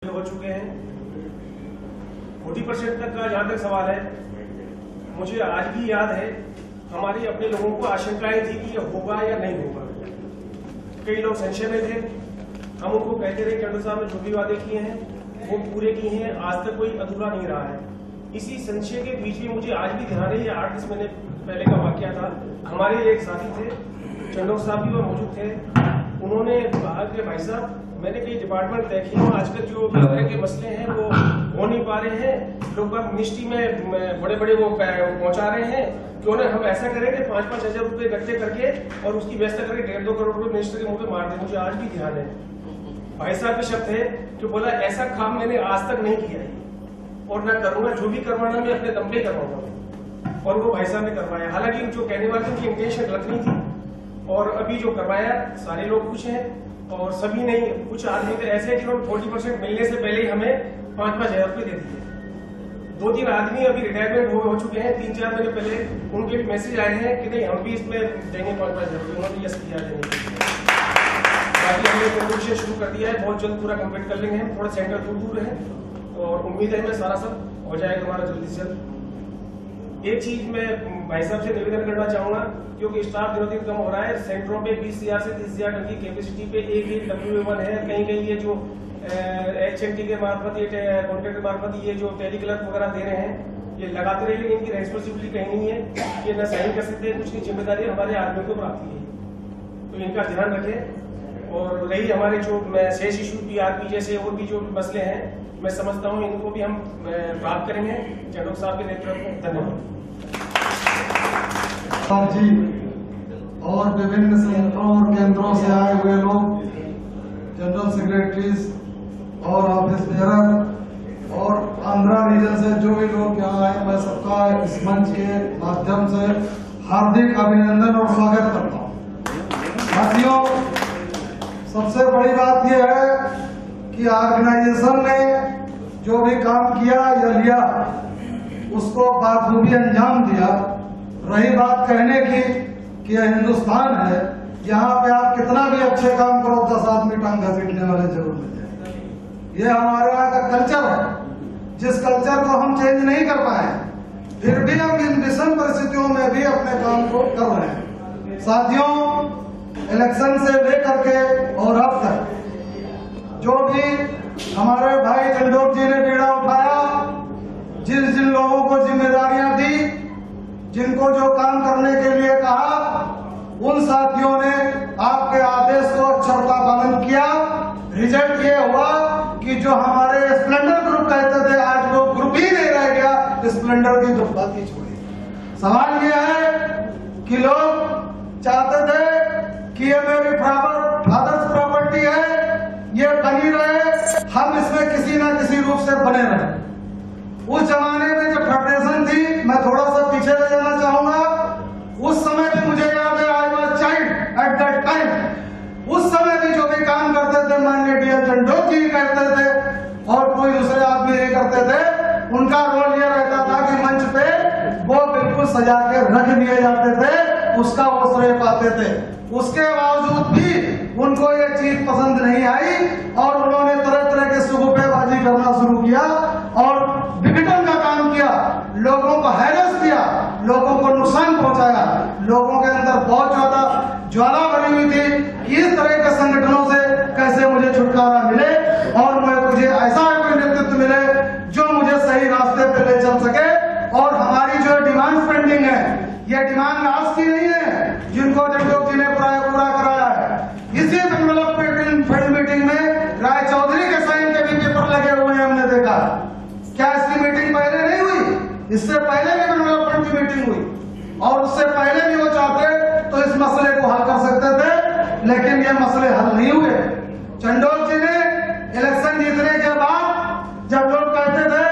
हो चुके हैं। 40% तक का जहाँ तक सवाल है, मुझे आज भी याद है हमारी अपने लोगों को आशंकाएं थी कि ये होगा या नहीं होगा। कई लोग संशय में थे। हम उनको कहते रहे चंडो साहब ने जो भी वादे किए हैं वो पूरे किए हैं, आज तक कोई अधूरा नहीं रहा है। इसी संशय के बीच में मुझे आज भी ध्यान है, ये 8-10 महीने पहले का वाकया था। हमारे एक साथी थे, चंडो साहब भी वह मौजूद थे। उन्होंने कहा कि भाई साहब, मैंने कई डिपार्टमेंट देखे हैं, आजकल जो तरह के मसले हैं वो हो नहीं पा रहे हैं। लोग मिनिस्ट्री में बड़े बड़े वो पहुंचा रहे हैं, क्यों ना हम ऐसा करें कि 5-5 हजार रुपए इकट्ठे करके और उसकी व्यवस्था करके 1.5-2 करोड़ रुपए मिनिस्टर के मुंह पे मार दें। मुझे आज भी ध्यान है, भाई साहब के शब्द है जो बोला ऐसा काम मैंने आज तक नहीं किया है और ना करूंगा, जो भी करवाना मैं अपने दम पे करवाऊंगा। और वो भाई साहब ने करवाया। हालांकि जो कहने वाले उनकी इंटेंशन गलत नहीं थी। और अभी जो करवाया सारे लोग खुश हैं और सभी नहीं, कुछ आदमी तो ऐसे हैं जिन्होंने 40% मिलने से पहले ही हमें 5-5 हजार रुपए दे दिए। 2-3 आदमी अभी रिटायरमेंट हो चुके हैं, 3-4 महीने पहले उनके भी मैसेज आए हैं कि नहीं हम भी इसमें देंगे 5-5 हजार रुपये। उन्होंने यस किया देने के लिए। बाकी हमने कंट्रीब्यूशन शुरू कर दिया है, बहुत जल्द पूरा कंप्लीट कर लेंगे। हम थोड़ा सेंटर दूर है और उम्मीद है मैं सारा सब हो जाएगा हमारा जल्दी से जल्द। एक चीज मैं भाई साहब से निवेदन करना चाहूंगा, क्योंकि स्टाफ दिनों दिन कम हो रहा है। सेंटरों पे 20,000 से 30,000 टन की कैपेसिटी पे एक WA1 है। कहीं ये जो HMT के मार्फत, ये कॉन्ट्रैक्ट के मार्फत ये जो टेलीक्लर्क वगैरह दे रहे हैं, ये लगाते रहे, लेकिन इनकी रेस्पॉन्सिबिलिटी कहीं नहीं है। ये न साइन कर सकते हैं, कुछ नहीं, जिम्मेदारी हमारे आदमियों को प्राप्त है, तो इनका ध्यान रखें। और रही हमारे जो शेष इशू PRP जैसे और भी जो मसले हैं, मैं समझता हूँ इनको भी हम प्राप्त करेंगे चंडो साहब के नेतृत्व में। धन्यवाद जी। और विभिन्न संगठनों और केंद्रों से आए हुए लोग, जनरल सेक्रेटरीज और ऑफिस बेयरर और आंध्रा रीजन से जो भी लोग यहाँ आए, मैं सबका इस मंच के माध्यम से हार्दिक अभिनंदन और स्वागत करता हूँ। साथियों, सबसे बड़ी बात यह है कि ऑर्गेनाइजेशन ने जो भी काम किया या लिया उसको बाखूबी अंजाम दिया। रही बात कहने की कि यह हिंदुस्तान है, यहाँ पे आप कितना भी अच्छे काम करो 10 आदमी टांग घसीटने वाले जरूर मिल जाए। ये हमारे यहाँ का कल्चर है, जिस कल्चर को हम चेंज नहीं कर पाए, फिर भी हम इन विषम परिस्थितियों में भी अपने काम को कर रहे हैं। साथियों, इलेक्शन से लेकर के और अब तक जो भी हमारे भाई चंडोक जी ने बीड़ा उठाया, जिन जिन लोगों को जिम्मेदारियां दी, जिनको जो काम करने के लिए कहा, उन साथियों ने आपके आदेश को अक्षरता पालन किया। रिजल्ट ये हुआ कि जो हमारे स्प्लेंडर ग्रुप कहते थे, आज वो ग्रुप ही नहीं रह गया, स्प्लेंडर की तो बात ही छोड़ी। सवाल ये है कि लोग चाहते थे कि ये मेरी फादर्स प्रॉपर्टी है, ये बनी रहे, हम इसमें किसी ना किसी रूप से बने रहे। उस जमाने में जब फेडरेशन थी, मैं थोड़ा सा पीछे ले जाना चाहूंगा, उस समय भी मुझे याद है, I was child at that time. उस समय भी जो भी काम करते थे माननीय DL चंडोक जी करते थे और कोई दूसरे आदमी नहीं करते थे। उनका रोल ये रहता था कि मंच पे वो बिल्कुल सजा के रख दिए जाते थे, उसका वो श्रेय पाते थे। उसके बावजूद भी उनको ये चीज पसंद नहीं आई और उन्होंने तरह तरह के सुगुफेबाजी करना शुरू किया और विघटन का काम किया, लोगों को हैरस किया, लोगों को नुकसान पहुंचाया। लोगों के अंदर बहुत ज्यादा ज्वाला भरी हुई थी कि इस तरह के संगठनों से कैसे मुझे छुटकारा मिले और मुझे ऐसा कोई नेतृत्व मिले जो मुझे सही रास्ते पे ले चल सके। और हमारी जो डिमांड पेंडिंग है, ये डिमांड आज की नहीं है, जिनको चंडोक जी ने पूरा कराया है। इसी फील्ड मीटिंग में राय चौधरी के साइन के भी पेपर लगे हुए हैं, हमने देखा। क्या इसकी मीटिंग पहले नहीं हुई? इससे पहले भी डेवलपमेंट की मीटिंग हुई और उससे पहले भी वो चाहते तो इस मसले को हल कर सकते थे, लेकिन ये मसले हल नहीं हुए। चंडोक जी ने इलेक्शन जीतने के बाद जब लोग कहते थे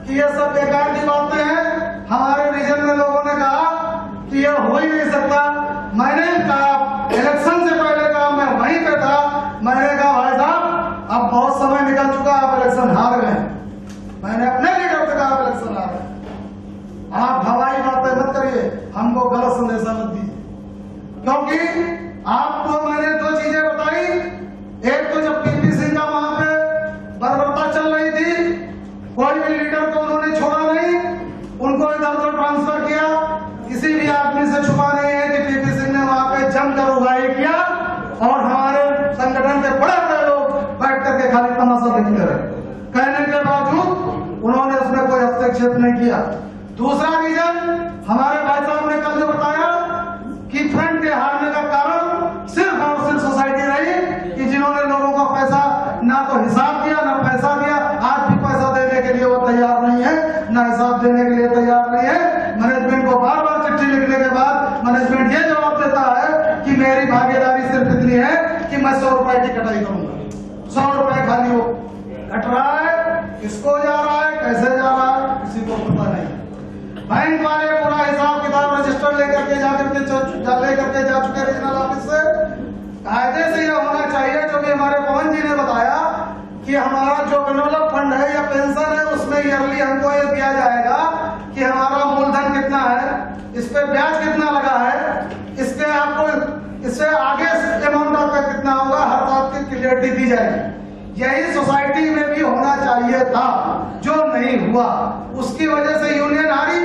कि ये सब बेकार की बातें हैं, हमारे रीजन में लोगों ने कहा कि ये हो ही नहीं सकता। मैंने कहा, इलेक्शन से पहले कहा, मैं वहीं पे था, मैंने कहा भाई साहब अब बहुत समय निकल चुका, आप इलेक्शन हार गए। मैंने अपने लीडर से कहा आप इलेक्शन हार गए, आप हवाई बातें मत करिए, हमको गलत संदेशा मत दीजिए। क्योंकि आपको मैंने 2 चीजें बताई। एक तो जब PP सिंह का वहां पे बर्बरता चल रही थी, कोई भी लीडर को उन्होंने छोड़ा नहीं, उनको इधर उधर ट्रांसफर किया। किसी भी आदमी से छुपा नहीं है कि टीपी सिंह ने वहां पे जमकर उगाही किया और हमारे संगठन के बड़े बड़े लोग बैठ करके खाली तमाशा देखते रहे। कहने के बावजूद उन्होंने उसमें कोई हस्तक्षेप नहीं किया। दूसरा रीजन हमारे भाई साहब ने कल जो बताया कि फ्रंट के हारने का कारण सिर्फ और सिर्फ सोसाइटी रही कि जिन्होंने लोगों का पैसा ना तो हिसाब दिया ना पैसा दिया। आज भी पैसा देने के लिए वो तैयार नहीं है, ना हिसाब देने के लिए तैयार नहीं है। मैनेजमेंट को बार बार चिट्ठी लिखने के बाद मैनेजमेंट ये जवाब देता है कि मेरी भागीदारी सिर्फ इतनी है कि मैं 100 रुपए की कटाई करूंगा। 100 रुपए खाली वो कट रहा है, किसको जा रहा है, कैसे जा रहा है, किसी को पता नहीं। बैंक वाले पूरा हिसाब किताब रजिस्टर लेकर के जा चुके रीजनल ऑफिस से। कायदे से यह होना चाहिए जो कि हमारे पवन जी ने बताया कि हमारा जो डेवलप फंड है या पेंशन है उसमें ईयरली हमको ये दिया जाएगा कि हमारा मूलधन कितना है, इस पे ब्याज कितना लगा है, इसके आपको इससे आगे अमाउंट आपका कितना होगा, हर बात की क्लियरिटी दी जाएगी। यही सोसाइटी में भी होना चाहिए था, जो नहीं हुआ। उसकी वजह से यूनियन हारी।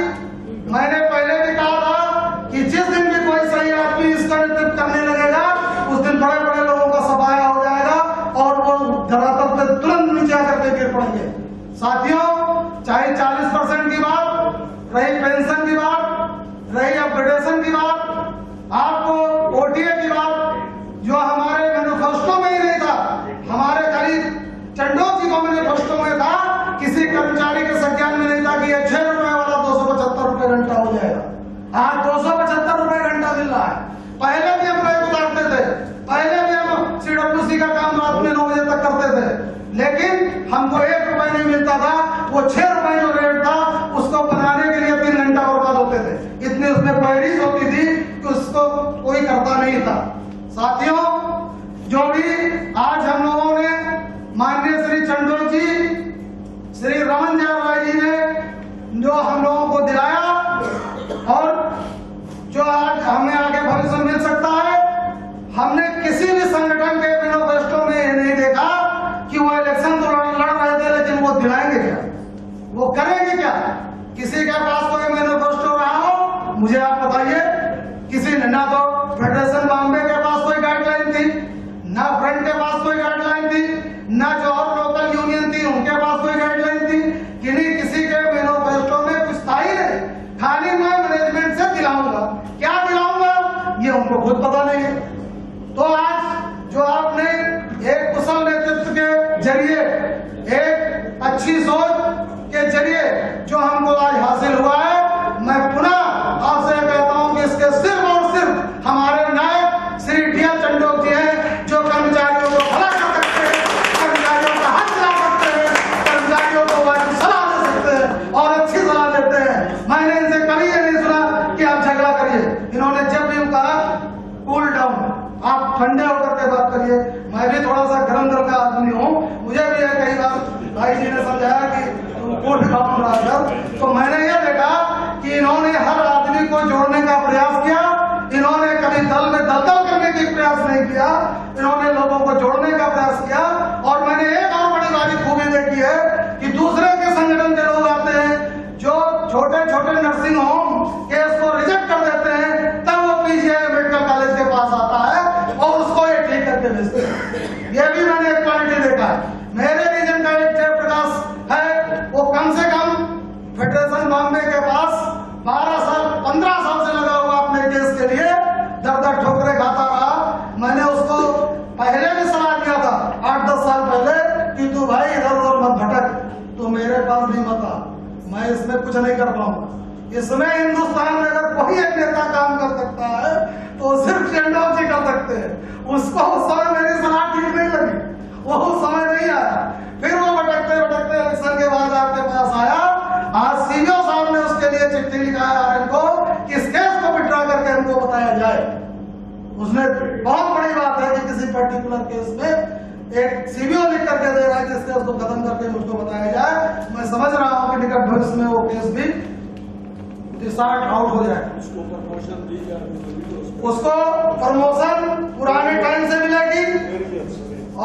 मैंने पहले भी कहा था कि जिस दिन भी कोई सही आदमी इसका नेतृत्व करने लगेगा उस दिन बड़े बड़े लोगों का सफाया हो जाएगा और वो धरातल पे तुरंत नीचे आकर के गिर पड़ेंगे। साथियों, चाहे 40% की बात रही, पेंशन की बात रही, अपग्रेडेशन की बात, आपको ओटीए की बात, जो हमारे मैनिफेस्टो में ही नहीं था, हमारे करीब चंडोक जी को मैनिफेस्टो में था, किसी कर्मचारी के संज्ञान में नहीं था कि यह 6 रुपए वाला 275 रुपए घंटा हो जाएगा। आज 275 रुपए घंटा मिल रहा है। पहले भी हम लोग उतारते थे, पहले भी हम सीडब्ल्यूसी का काम रात में 9 बजे तक करते थे, लेकिन हमको 1 रुपए नहीं मिलता था। वो 6 रुपए जो रेट था उसको बनाने के लिए 3 घंटा बर्बाद होते थे। इतनी उसमें क्वेरीज होती थी कि उसको कोई करता नहीं था। साथियों, जो भी आज हम लोगों ने माननीय श्री चंडोल जी, श्री रमन जायसवाल जी ने जो हम लोगों को दिलाया और जो आज हमें आगे भविष्य में मिल सकता है, हमने किसी भी संगठन के मैनिफेस्टो में ये नहीं देखा कि वो इलेक्शन तो लड़ रहे थे, लेकिन वो दिलाएंगे क्या, वो करेंगे क्या। किसी के पास कोई मैनिफेस्टो रहा हो मुझे आप बताइए। किसी ने, ना तो फेडरेशन बॉम्बे के पास कोई गाइडलाइन थी, ना फ्रंट के पास कोई गाइडलाइन थी, ना जो और लोकल यूनियन थी उनके पास कोई गाइडलाइन थी। किसी के मैनिफेस्टो में कुछ था ही नहीं। खाली मैं मैनेजमेंट से दिलाऊंगा, क्या दिलाऊंगा ये उनको खुद पता नहीं है। तो आज जो आपने एक कुशल नेतृत्व के जरिए, एक अच्छी सोच के जरिए जो हमको आज हासिल हुआ है, मैं पुनः आपसे कहता हूं कि इसके सिर्फ और सिर्फ हमारे नायक श्री डी चंडोक जी हैं, जो कर्मचारियों को भला कर सकते हैं, कर्मचारियों का हक दिला सकते हैं, कर्मचारियों को वाजिब सलाह दे सकते हैं और अच्छी सलाह देते हैं। मैंने इनसे कभी ये नहीं सुना कि आप झगड़ा करिए। इन्होंने जब भी कहा कूल डाउन, आप ठंडे होकर के बात करिए। मैं भी थोड़ा सा गरम दिल का आदमी हूँ, मुझे भी कई बार भाई जी ने समझाया कि कूल डाउन रहा कर। तो मैंने ये देखा कि इन्होंने हर आदमी को जोड़ने का प्रयास किया। इन्होंने कभी दल में दलदल करने की प्रयास नहीं किया, इन्होंने लोगों को जोड़ने का प्रयास किया। और मैंने एक और बड़ी वाली खूबी देखी है कि दूसरे के संगठन के लोग आते हैं जो छोटे छोटे नर्सिंग होम केस को रिजेक्ट कर देते हैं, तब वो पीजीआई मेडिकल कॉलेज के पास आता है और उसको ये ठीक करके भेजते हैं। ये भी मैंने एक क्वालिटी देखा है। मेरे रीजन का एक जयप्रकाश है, वो कम से कम फेडरेशन बॉम्बे के पास 12 साल 15 साल से लगा हुआ अपने केस के लिए दर दर ठोकरे खाता रहा। मैंने उसको पहले भी सलाह दिया था 8-10 साल पहले कि तू भाई इधर उधर मत भटक, तू मेरे पास भी मत आ, मैं इसमें कुछ नहीं कर पाऊंगा। इसमें हिंदुस्तान में अगर कोई एक नेता काम कर सकता है तो सिर्फ चंडोक जी कर सकते हैं। उसको उस समय मेरी सलाह ठीक नहीं लगी, वो उस समय नहीं आया। फिर वो भटकते भटकते इलेक्शन के बाद आपके पास आया। आज सीबीओ साहब ने उसके लिए चिट्ठी लिखा है आरएन को कि इस केस को विड्रॉ करके हमको बताया जाए। उसने बहुत बड़ी बात है कि किसी पर्टिकुलर केस में एक सीबीओ लिख करके दे रहा है जिस केस को खत्म करके मुझको बताया जाए। मैं समझ रहा हूं कि निकट भविष्य में वो केस भी डिसार्ट आउट हो जाए। उसको प्रमोशन पुराने टाइम से मिलेगी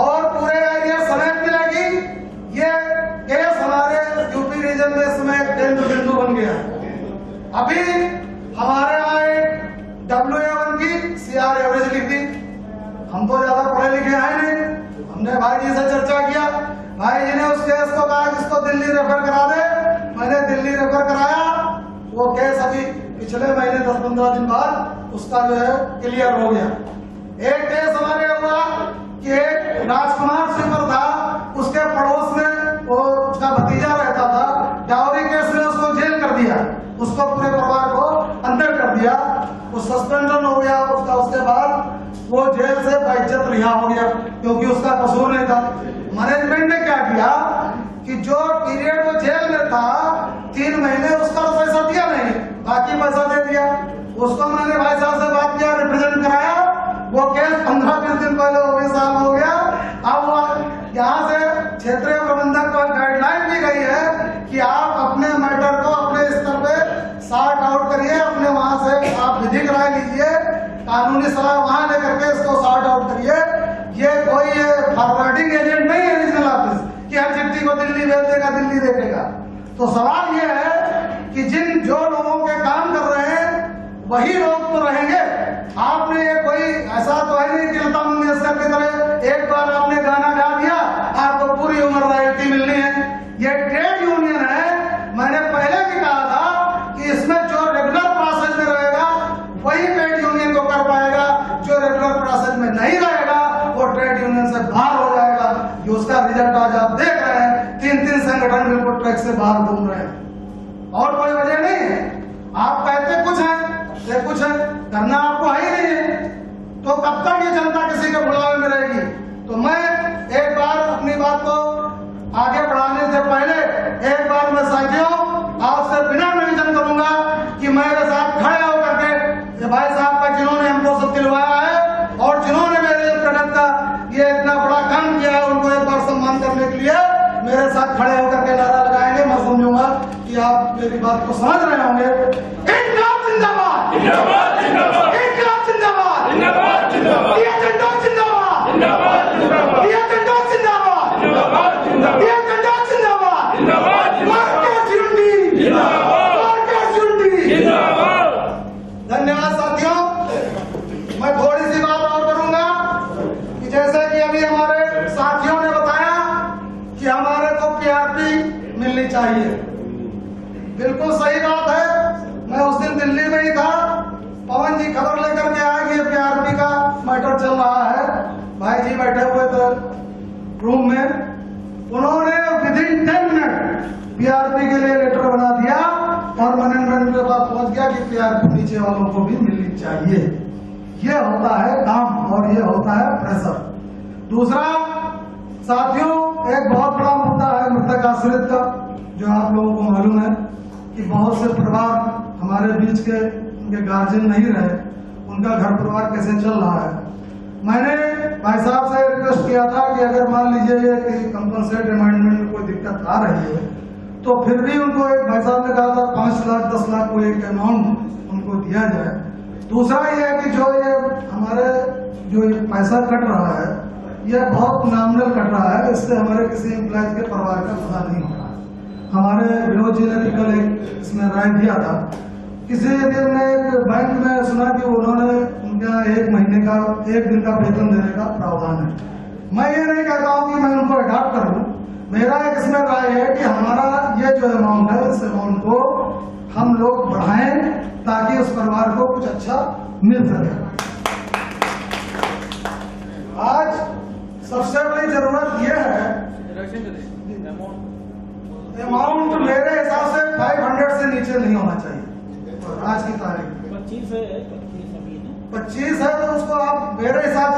और पूरे एरिया समेत मिलेगी। ये रीजन में इसमें एक केंद्र बिंदु बन गया है। अभी हमारे यहाँ WA1 की CR एवरेज लिख दी। हम तो ज्यादा पढ़े लिखे हैं नहीं, हमने भाई जी से चर्चा किया, भाई जी ने उस केस को कहा कि इसको दिल्ली रेफर करा दे। मैंने दिल्ली रेफर कराया, वो केस अभी पिछले महीने 10-15 दिन बाद उसका जो है क्लियर हो गया। एक केस हमारे हुआ कि एक राजकुमार स्वीपर था, उसके पड़ोस में वो उसका भतीजा रहता था, डाउरी केस में उसको जेल कर दिया, उसको पूरे परिवार को अंदर कर दिया, वो सस्पेंशन हो गया उसका। उसके बाद वो जेल से बेइज्जत रिहा हो गया क्योंकि उसका कसूर नहीं था। मैनेजमेंट ने क्या किया कि जो पीरियड वो जेल में था 3 महीने उसका तो पैसा दिया नहीं, बाकी पैसा दे दिया। उसको मैंने भाई साहब से बात किया, रिप्रेजेंट कराया, वो केस 15-20 दिन पहले हो गया, साल हो गया। अब यहाँ से क्षेत्रीय प्रबंधक को गाइडलाइन दी गई है कि आप अपने मैटर को अपने स्तर पे सॉर्ट आउट करिए, अपने वहां से आप विधिक राय लीजिए, कानूनी सलाह वहां लेकर के इसको सॉर्ट आउट करिए। ये कोई फॉरवर्डिंग एजेंट नहीं है रीजनल ऑफिस कि हर चिट्ठी को दिल्ली भेज देगा, दिल्ली देखेगा। तो सवाल ये है कि जो लोगों के काम कर रहे हैं वही लोग तो रहेंगे। आपने ये कोई ऐसा तो है नहीं कि लता मंगेशकर की तरह एक बार आपने गाना गा दिया आपको पूरी उम्र रॉयल्टी मिलनी है। ये ट्रेड यूनियन है। मैंने पहले भी कहा था कि इसमें जो रेगुलर प्रोसेस में रहेगा वही ट्रेड यूनियन को कर पाएगा, जो रेगुलर प्रोसेस में नहीं रहेगा वो ट्रेड यूनियन से बाहर हो जाएगा। जो उसका रिजल्ट आज आप देख रहे हैं, 3-3 संगठन बिल्कुल ट्रैक से बाहर घूम रहे हैं और कोई वजह नहीं है। आप कहते कुछ है, कुछ है, करना आपको है ही नहीं है, तो कब तक ये जनता किसी के बुलावे में रहेगी। तो मैं एक बार अपनी बात को आगे बढ़ाने से पहले एक बार मैं साथियों आपसे बिना निवेदन करूंगा कि मेरे साथ खड़े होकर के भाई साहब का जिन्होंने हमको सब दिलवाया है और जिन्होंने मेरे प्रोडक्ट का ये इतना बड़ा काम किया है, उनको एक बार सम्मान करने के लिए मेरे साथ खड़े होकर के नारा लगाएंगे। मैं समझूंगा कि आप मेरी बात को समझ रहे होंगे। इनकलाब जिंदाबाद, इनकलाब जिंदाबाद, इनकलाब जिंदाबाद, जिंदाबाद जिंदाबाद, ये झंडा जिंदाबाद, जिंदाबाद जिंदाबाद, ये झंडा जिंदाबाद, जिंदाबाद जिंदाबाद, ये झंडा जिंदाबाद, जिंदाबाद जिंदाबाद, मार्केट यूनिटी जिंदाबाद, मार्केट यूनिटी जिंदाबाद। धन्यवाद साथियों। मैं थोड़ी सी बात और करूंगा कि जैसे कि अभी हमारे साथियों ने बताया कि हमारे को PRP मिलनी चाहिए। बिल्कुल सही बात है। मैं उस दिन दिल्ली में ही था, पवन जी खबर लेकर के आए कि PRP का मैटर चल रहा है। भाई जी बैठे हुए थे रूम में, उन्होंने विदिन 10 मिनट PRP के लिए लेटर बना दिया और मैनेजमेंट के पास पहुंच गया कि PRP नीचे वालों को भी मिलनी चाहिए। ये होता है काम और ये होता है प्रेशर। दूसरा साथियों, एक बहुत बड़ा मुद्दा है मृतक आश्रित का, जो आप लोगों को मालूम है कि बहुत से परिवार हमारे बीच के उनके गार्जियन नहीं रहे, उनका घर परिवार कैसे चल रहा है। मैंने भाई साहब से रिक्वेस्ट किया था कि अगर मान लीजिए कि कंपनसेट अमेंडमेंट में कोई दिक्कत आ रही है तो फिर भी उनको एक भाई साहब ने कहा था 5 लाख 10 लाख को एक अमाउंट उनको दिया जाए। दूसरा ये है कि जो ये हमारे जो ये पैसा कट रहा है ये बहुत नॉमिनल कट रहा है, इससे हमारे किसी एम्प्लॉय के परिवार का पता नहीं हो रहा है। हमारे विनोद जी ने कल एक इसमें राय दिया था। किसी दिन ने एक बैंक में सुना कि उन्होंने उनका 1 महीने का 1 दिन का वेतन देने का प्रावधान है। मैं ये नहीं कहता हूँ कि मैं उनको अडॉप्ट कर लूँ, मेरा एक इसमें राय है कि हमारा ये जो अमाउंट है इस अमाउंट को हम लोग बढ़ाएं ताकि उस परिवार को कुछ अच्छा मिल सके। आज सबसे बड़ी जरूरत यह है, अमाउंट मेरे हिसाब से 500 से नीचे नहीं होना चाहिए। और आज की तारीख 25 है तो उसको आप मेरे हिसाब